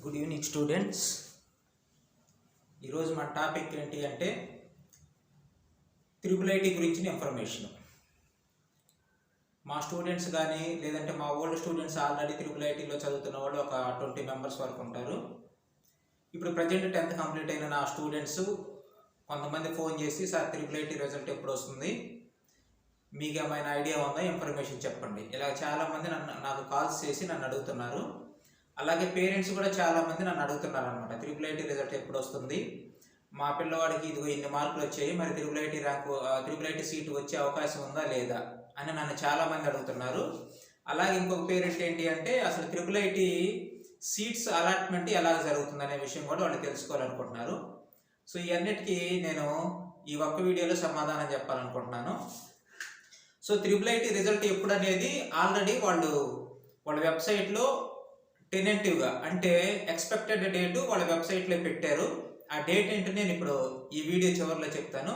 Good evening students. ఈరోజు మన topic ఏంటి అంటే త్రిబుల్ గురించిన ఇన్ఫర్మేషన్. మా స్టూడెంట్స్ కానీ లేదంటే మా ఓల్డ్ స్టూడెంట్స్ ఆల్రెడీ త్రిబుల్ చదువుతున్న వాళ్ళు ఒక 20 మెంబర్స్ వరకు ఉంటారు. ఇప్పుడు ప్రజెంట్ 10th కంప్లీట్ అయిన నా స్టూడెంట్స్ కొంతమంది ఫోన్ చేసి సార్ త్రిబుల్ రిజల్ట్ ఎప్పుడు వస్తుంది, మీకు ఏమైనా ఐడియా ఉందా, ఇన్ఫర్మేషన్ చెప్పండి. ఇలా చాలామంది నాకు కాల్స్ చేసి నన్ను అడుగుతున్నారు. అలాగే పేరెంట్స్ కూడా చాలామంది నన్ను అడుగుతున్నారు అనమాట, త్రిబుల్ రిజల్ట్ ఎప్పుడు వస్తుంది, మా పిల్లవాడికి ఇదిగో ఇన్ని మార్కులు వచ్చాయి, మరి త్రిబుల్ సీటు వచ్చే అవకాశం ఉందా లేదా అని నన్ను చాలామంది అడుగుతున్నారు. అలాగే ఇంకొక పేరెంట్ ఏంటి అంటే అసలు త్రిబుల్ సీట్స్ అలాట్మెంట్ ఎలా జరుగుతుంది అనే విషయం కూడా వాళ్ళు తెలుసుకోవాలనుకుంటున్నారు. సో ఇవన్నిటికీ నేను ఈ ఒక్క వీడియోలో సమాధానం చెప్పాలనుకుంటున్నాను. సో త్రిబుల్ రిజల్ట్ ఎప్పుడు అనేది ఆల్రెడీ వాళ్ళ వెబ్సైట్లో టెనెంటివ్గా అంటే ఎక్స్పెక్టెడ్ డేటు వాళ్ళ వెబ్సైట్లో పెట్టారు. ఆ డేట్ ఏంటో నేను ఇప్పుడు ఈ వీడియో చివరిలో చెప్తాను.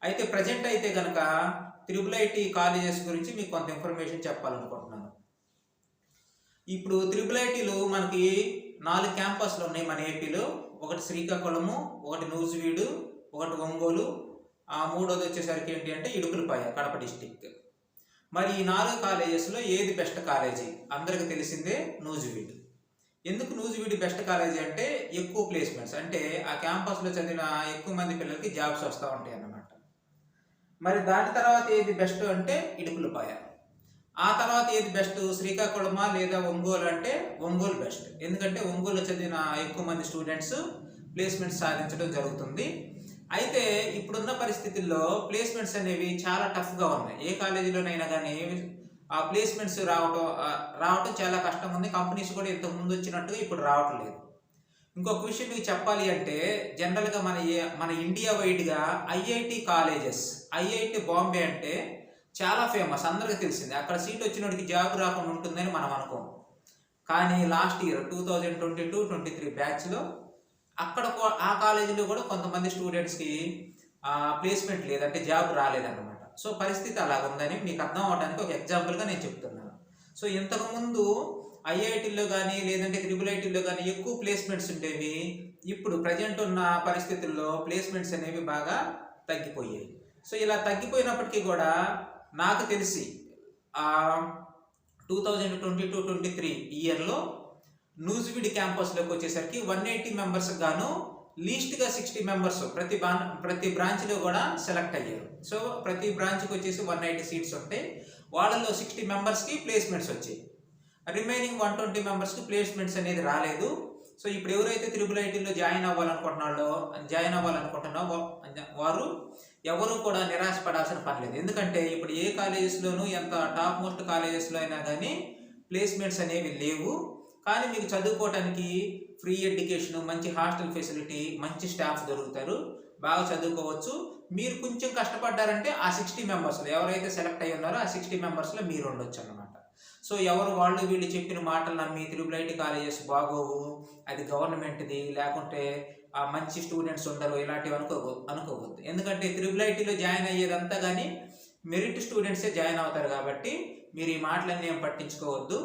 అయితే ప్రజెంట్ అయితే కనుక త్రిబుల్ కాలేజెస్ గురించి మీకు కొంత ఇన్ఫర్మేషన్ చెప్పాలనుకుంటున్నాను. ఇప్పుడు త్రిబుల్ మనకి 4 క్యాంపస్లు ఉన్నాయి మన ఏపీలో. ఒకటి శ్రీకాకుళము, ఒకటి నూజివీడు, ఒకటి ఒంగోలు, మూడోది వచ్చేసరికి ఏంటి అంటే ఇడుపులపాయ, కడప డిస్టిక్. మరి ఈ 4 కాలేజెస్లో ఏది బెస్ట్ కాలేజీ? అందరికి తెలిసిందే నూజివీడు. ఎందుకు నూజివీడు బెస్ట్ కాలేజీ అంటే ఎక్కువ ప్లేస్మెంట్స్, అంటే ఆ క్యాంపస్లో చదివిన ఎక్కువ మంది పిల్లలకి జాబ్స్ వస్తూ ఉంటాయి అన్నమాట. మరి దాని తర్వాత ఏది బెస్ట్ అంటే ఇడుపులపాయ. ఆ తర్వాత ఏది బెస్ట్, శ్రీకాకుళమా లేదా ఒంగోలు అంటే ఒంగోలు బెస్ట్. ఎందుకంటే ఒంగోలు చదివిన ఎక్కువ మంది స్టూడెంట్స్ ప్లేస్మెంట్స్ సాధించడం జరుగుతుంది. అయితే ఇప్పుడున్న పరిస్థితుల్లో ప్లేస్మెంట్స్ అనేవి చాలా టఫ్గా ఉన్నాయి. ఏ కాలేజీలోనైనా కానీ ఆ ప్లేస్మెంట్స్ రావటం చాలా కష్టం ఉంది. కంపెనీస్ కూడా ఇంతకు ముందు వచ్చినట్టుగా ఇప్పుడు రావట్లేదు. ఇంకొక విషయం మీకు చెప్పాలి అంటే జనరల్గా మన ఇండియా వైడ్గా ఐఐటి కాలేజెస్, ఐఐటి బాంబే అంటే చాలా ఫేమస్, అందరికీ తెలిసింది. అక్కడ సీట్ వచ్చినోడికి జాబ్ రాకుండా ఉంటుందని మనం అనుకోం. కానీ లాస్ట్ ఇయర్ 2022-23 బ్యాచ్లో అక్కడ ఆ కాలేజీలో కూడా కొంతమంది స్టూడెంట్స్కి ప్లేస్మెంట్ లేదంటే జాబ్ రాలేదన్నమాట. సో పరిస్థితి అలాగుందని మీకు అర్థం అవడానికి ఒక ఎగ్జాంపుల్గా నేను చెప్తున్నాను. సో ఇంతకుముందు ఐఐటీల్లో కానీ లేదంటే త్రిబుల్ కానీ ఎక్కువ ప్లేస్మెంట్స్ ఉండేవి. ఇప్పుడు ప్రజెంట్ ఉన్న పరిస్థితుల్లో ప్లేస్మెంట్స్ అనేవి బాగా తగ్గిపోయాయి. సో ఇలా తగ్గిపోయినప్పటికీ కూడా నాకు తెలిసి 2022-23 ఇయర్లో నూజివీడు క్యాంపస్లోకి వచ్చేసరికి 180 మెంబర్స్ గాను లీస్ట్గా 60 మెంబర్స్ ప్రతి బ్రాంచ్లో కూడా సెలెక్ట్ అయ్యారు. సో ప్రతి బ్రాంచ్కి వచ్చేసి 180 సీట్స్ ఉంటాయి. వాళ్ళలో 60 మెంబర్స్కి ప్లేస్మెంట్స్ వచ్చాయి. రిమైనింగ్ 120 మెంబర్స్కి ప్లేస్మెంట్స్ అనేది రాలేదు. సో ఇప్పుడు ఎవరైతే త్రిబుల్ జాయిన్ అవ్వాలనుకుంటున్నారో వారు ఎవరు కూడా నిరాశపడాల్సిన పని లేదు. ఎందుకంటే ఇప్పుడు ఏ కాలేజెస్లోనూ ఎంత టాప్ మోస్ట్ కాలేజెస్లో అయినా కానీ ప్లేస్మెంట్స్ అనేవి లేవు. కానీ మీకు చదువుకోవడానికి ఫ్రీ ఎడ్యుకేషన్, మంచి హాస్టల్ ఫెసిలిటీ, మంచి స్టాఫ్ దొరుకుతారు, బాగా చదువుకోవచ్చు. మీరు కొంచెం కష్టపడ్డారంటే ఆ 60 మెంబర్స్లో ఎవరైతే సెలెక్ట్ అయ్యి ఉన్నారో ఆ 60 మెంబర్స్లో మీరు ఉండొచ్చు అన్నమాట. సో ఎవరు వీళ్ళు చెప్పిన మాటలు నమ్మి త్రిబుల్ కాలేజెస్ బాగోవు, అది గవర్నమెంట్ది, లేకుంటే మంచి స్టూడెంట్స్ ఉండరు, ఇలాంటివి అనుకోవద్దు. ఎందుకంటే త్రిబుల్ జాయిన్ అయ్యేదంతా కానీ మెరిట్ స్టూడెంట్సే జాయిన్ అవుతారు కాబట్టి మీరు ఈ మాటలన్నీ ఏం పట్టించుకోవద్దు.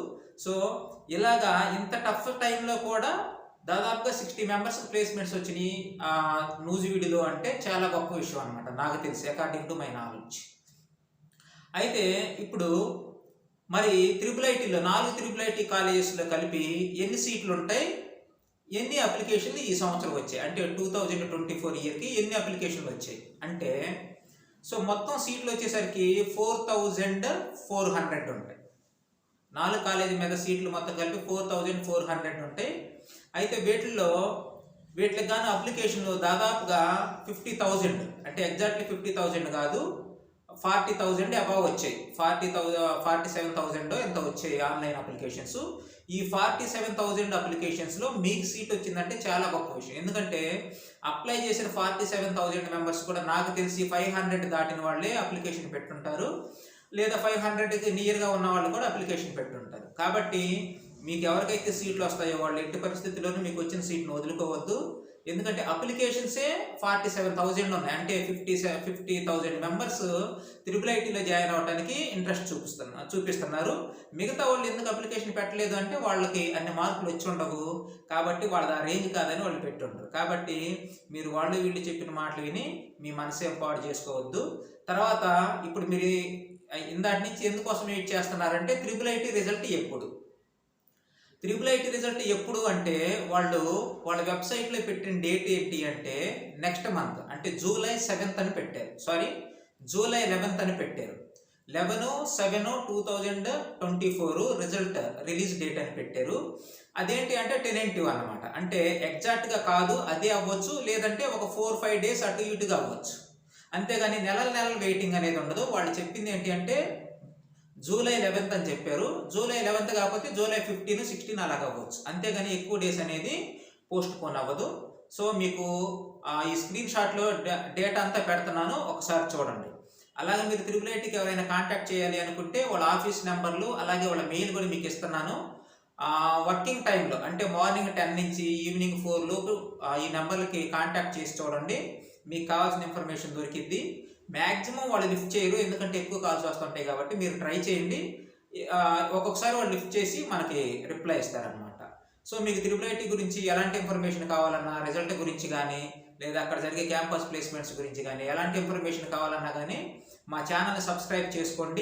సో ఇలాగా ఇంత టఫ్ టైంలో కూడా దాదాపుగా 60 మెంబర్స్ ప్లేస్మెంట్స్ వచ్చినాయి నూజివీడులో అంటే చాలా గొప్ప విషయం అనమాట, నాకు తెలిసి, అకార్డింగ్ టు మై నాలెడ్జ్. అయితే ఇప్పుడు మరి త్రిబుల్ 4 త్రిబుల్ కాలేజెస్లో కలిపి ఎన్ని సీట్లు ఉంటాయి, ఎన్ని అప్లికేషన్లు ఈ సంవత్సరం వచ్చాయి అంటే 2024 ఇయర్కి ఎన్ని అప్లికేషన్లు వచ్చాయి అంటే, సో మొత్తం సీట్లు వచ్చేసరికి 4400 ఉంటాయి. 4 కాలేజీ మీద సీట్లు మొత్తం కలిపి 4400 ఉంటాయి. అయితే వీటికి కానీ అప్లికేషన్లు దాదాపుగా 50,000, అంటే ఎగ్జాక్ట్లీ 50,000 కాదు, 40,000 అబవ్ వచ్చాయి. 47,000 ఎంత వచ్చాయి ఆన్లైన్ అప్లికేషన్స్. ఈ 47,000 అప్లికేషన్స్లో మీకు సీట్ వచ్చిందంటే చాలా గొప్ప విషయం. ఎందుకంటే అప్లై చేసిన 47,000 మెంబర్స్ కూడా నాకు తెలిసి 500 దాటిన వాళ్ళే అప్లికేషన్ పెట్టుంటారు, లేదా 500కి నియర్గా ఉన్న వాళ్ళు కూడా అప్లికేషన్ పెట్టుంటారు. కాబట్టి మీకు ఎవరికైతే సీట్లు వస్తాయో వాళ్ళు ఎట్టి పరిస్థితుల్లోనూ మీకు వచ్చిన సీట్ను వదులుకోవద్దు. ఎందుకంటే అప్లికేషన్సే 47,000 ఉన్నాయి. అంటే 50,000 మెంబర్స్ త్రిబుల్ ఐటీలో జాయిన్ అవ్వడానికి ఇంట్రెస్ట్ చూపిస్తున్నారు. మిగతా వాళ్ళు ఎందుకు అప్లికేషన్ పెట్టలేదు అంటే వాళ్ళకి అన్ని మార్కులు వచ్చి ఉండవు, కాబట్టి వాళ్ళది ఆ రేంజ్ కాదని వాళ్ళు పెట్టుంటారు. కాబట్టి మీరు వాళ్ళు వీళ్ళు చెప్పిన మాటలు విని మీ మనసేం పాడు చేసుకోవద్దు. తర్వాత ఇప్పుడు మీరు ఇందాటి నుంచి ఎందుకోసం వెయిట్ చేస్తున్నారంటే త్రిబుల్ ఐటీ రిజల్ట్ ఎప్పుడు, త్రిబుల్ ఐటీ రిజల్ట్ ఎప్పుడు అంటే వాళ్ళ వెబ్సైట్లో పెట్టిన డేట్ ఏంటి అంటే నెక్స్ట్ మంత్, అంటే జూలై 7th అని పెట్టారు. జూలై 11th అని పెట్టారు. 11/7/2024 రిజల్ట్ రిలీజ్ డేట్ అని పెట్టారు. అదేంటి అంటే టెనెంటివ్ అన్నమాట. అంటే ఎగ్జాక్ట్గా కాదు, అదే అవ్వచ్చు, లేదంటే ఒక 4-5 డేస్ అటు ఇటుగా అవ్వచ్చు. అంతేగాని నెలల వెయిటింగ్ అనేది ఉండదు. వాళ్ళు చెప్పింది ఏంటి అంటే జూలై 11th అని చెప్పారు. జూలై 11th కాకపోతే జూలై 15, 16 అలాగ అవ్వచ్చు. అంతేగాని ఎక్కువ డేస్ అనేది పోస్ట్ పోన్ అవ్వదు. సో మీకు ఈ స్క్రీన్ షాట్లో డేటా అంతా పెడుతున్నాను, ఒకసారి చూడండి. అలాగే మీరు త్రిబుల్ ఐటీకి ఎవరైనా కాంటాక్ట్ చేయాలి అనుకుంటే వాళ్ళ ఆఫీస్ నెంబర్లు అలాగే వాళ్ళ మెయిల్ కూడా మీకు ఇస్తున్నాను. వర్కింగ్ టైంలో అంటే మార్నింగ్ 10 నుంచి ఈవినింగ్ 4 లోపు ఈ నెంబర్లకి కాంటాక్ట్ చేసి చూడండి, మీకు కావాల్సిన ఇన్ఫర్మేషన్ దొరికిద్ది. మ్యాక్సిమం వాళ్ళు లిఫ్ట్ చేయరు, ఎందుకంటే ఎక్కువ కాల్స్ వస్తుంటాయి కాబట్టి మీరు ట్రై చేయండి. ఒక్కొక్కసారి వాళ్ళు లిఫ్ట్ చేసి మనకి రిప్లై ఇస్తారనమాట. సో మీకు త్రిబుల్ ఐటీ గురించి ఎలాంటి ఇన్ఫర్మేషన్ కావాలన్నా, రిజల్ట్ గురించి కానీ, లేదా అక్కడ జరిగే క్యాంపస్ ప్లేస్మెంట్స్ గురించి కానీ ఎలాంటి ఇన్ఫర్మేషన్ కావాలన్నా కానీ మా ఛానల్ని సబ్స్క్రైబ్ చేసుకోండి.